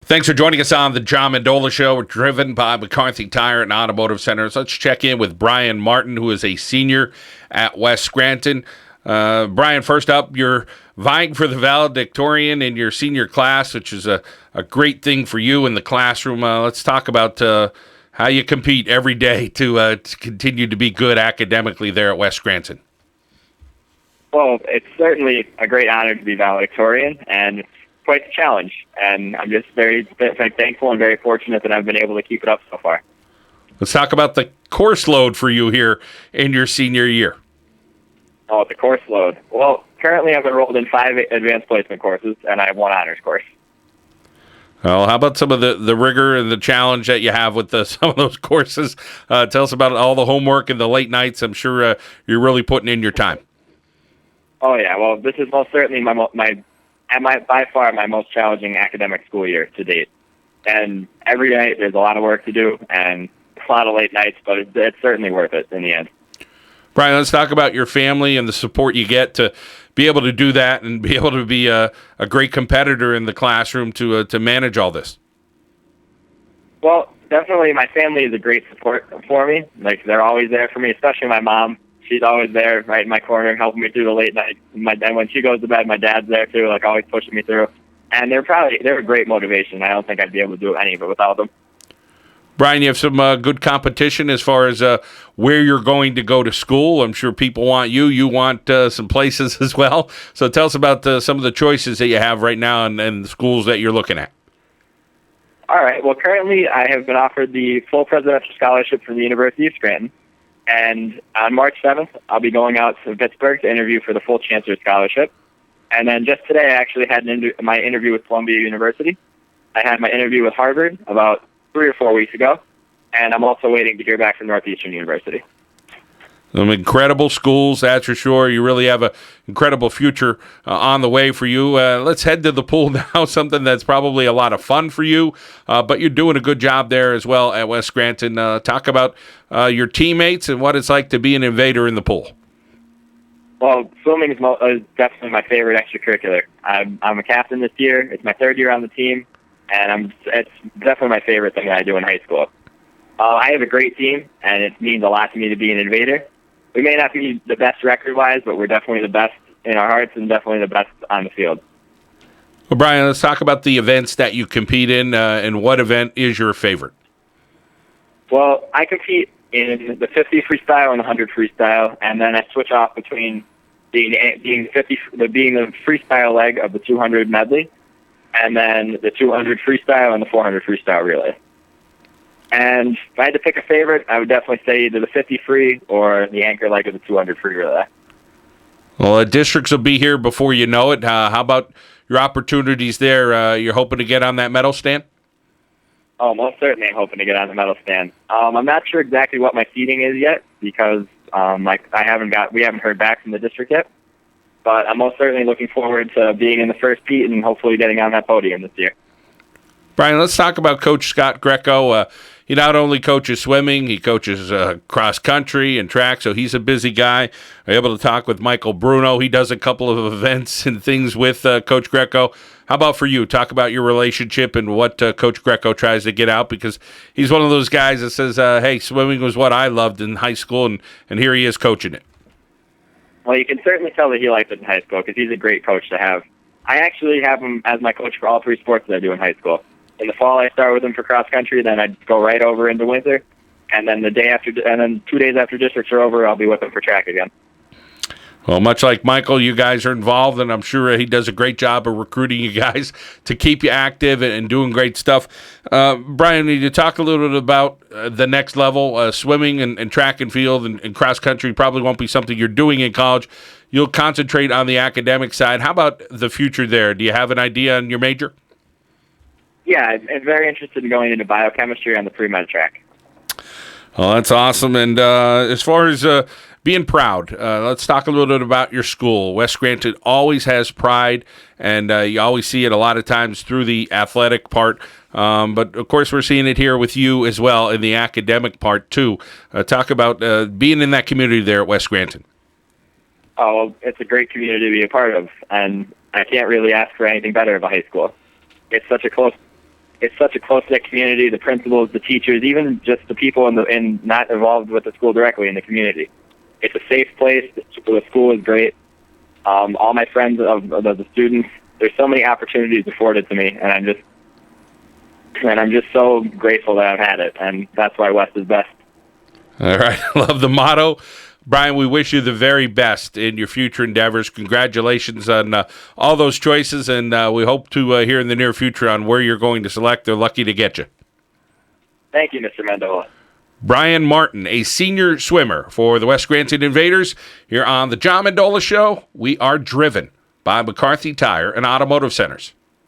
Thanks for joining us on the John Mendola Show. We're driven by McCarthy Tire and Automotive Centers. Let's check in with Brian Martin, who is a senior at West Scranton. Brian, first up, you're vying for the valedictorian in your senior class, which is a great thing for you in the classroom. Let's talk about how you compete every day to continue to be good academically there at West Scranton. Well, it's certainly a great honor to be valedictorian, and it's quite a challenge. And I'm just very thankful and very fortunate that I've been able to keep it up so far. Let's talk about the course load for you here in your senior year. Oh, the course load. Well, currently I'm enrolled in 5 advanced placement courses, and I have 1 honors course. Well, how about some of the rigor and the challenge that you have with some of those courses? Tell us about all the homework and the late nights. I'm sure you're really putting in your time. Oh, yeah. Well, this is most certainly by far my most challenging academic school year to date. And every night there's a lot of work to do and a lot of late nights, but it's certainly worth it in the end. Brian, let's talk about your family and the support you get to be able to do that and be able to be a great competitor in the classroom to manage all this. Well, definitely my family is a great support for me. Like, they're always there for me, especially my mom. She's always there right in my corner helping me through the late night. And when she goes to bed, my dad's there too, like always pushing me through. And they're a great motivation. I don't think I'd be able to do any of it without them. Brian, you have some good competition as far as where you're going to go to school. I'm sure people want you. You want some places as well. So tell us about some of the choices that you have right now and the schools that you're looking at. All right. Well, currently I have been offered the full presidential scholarship from the University of Scranton. And on March 7th, I'll be going out to Pittsburgh to interview for the full Chancellor Scholarship. And then just today, I actually had my interview with Columbia University. I had my interview with Harvard about 3 or 4 weeks ago. And I'm also waiting to hear back from Northeastern University. Some incredible schools, that's for sure. You really have an incredible future on the way for you. Let's head to the pool now, something that's probably a lot of fun for you, but you're doing a good job there as well at West Scranton. Talk about your teammates and what it's like to be an invader in the pool. Well, swimming is definitely my favorite extracurricular. I'm a captain this year. It's my 3rd year on the team, and it's definitely my favorite thing that I do in high school. I have a great team, and it means a lot to me to be an invader. We may not be the best record-wise, but we're definitely the best in our hearts and definitely the best on the field. Well, Brian, let's talk about the events that you compete in, and what event is your favorite? Well, I compete in the 50 freestyle and the 100 freestyle, and then I switch off between being the freestyle leg of the 200 medley, and then the 200 freestyle and the 400 freestyle relay. And if I had to pick a favorite, I would definitely say either the 50 free or the anchor leg of the 200 free relay. Well, districts will be here before you know it. How about your opportunities there? You're hoping to get on that medal stand? Oh, most certainly I'm hoping to get on the medal stand. I'm not sure exactly what my seating is yet because we haven't heard back from the district yet. But I'm most certainly looking forward to being in the first heat and hopefully getting on that podium this year. Brian, let's talk about Coach Scott Grecco. He not only coaches swimming, he coaches cross country and track, so he's a busy guy. I'm able to talk with Michael Bruno. He does a couple of events and things with Coach Grecco. How about for you? Talk about your relationship and what Coach Grecco tries to get out, because he's one of those guys that says, hey, swimming was what I loved in high school, and here he is coaching it. Well, you can certainly tell that he likes it in high school because he's a great coach to have. I actually have him as my coach for all 3 sports that I do in high school. In the fall, I start with him for cross country, then I'd go right over into winter, and then 2 days after districts are over, I'll be with him for track again. Well, much like Michael, you guys are involved, and I'm sure he does a great job of recruiting you guys to keep you active and doing great stuff. Brian, need you talk a little bit about the next level? Swimming and track and field and cross country probably won't be something you're doing in college. You'll concentrate on the academic side. How about the future there? Do you have an idea on your major? Yeah, I'm very interested in going into biochemistry on the pre-med track. Well, that's awesome. And as far as being proud, let's talk a little bit about your school. West Scranton always has pride, and you always see it a lot of times through the athletic part. But, of course, we're seeing it here with you as well in the academic part, too. Talk about being in that community there at West Scranton. Oh, well, it's a great community to be a part of, and I can't really ask for anything better of a high school. It's it's such a close-knit community. The principals, the teachers, even just the people in not involved with the school directly in the community. It's a safe place. The school is great. All my friends of the students, there's so many opportunities afforded to me, and I'm just so grateful that I've had it, and that's why West is best. All right. Love the motto. Brian, we wish you the very best in your future endeavors. Congratulations on all those choices, and we hope to hear in the near future on where you're going to select. They're lucky to get you. Thank you, Mr. Mendola. Brian Martin, a senior swimmer for the West Scranton Invaders, here on the John Mendola Show. We are driven by McCarthy Tire and Automotive Centers.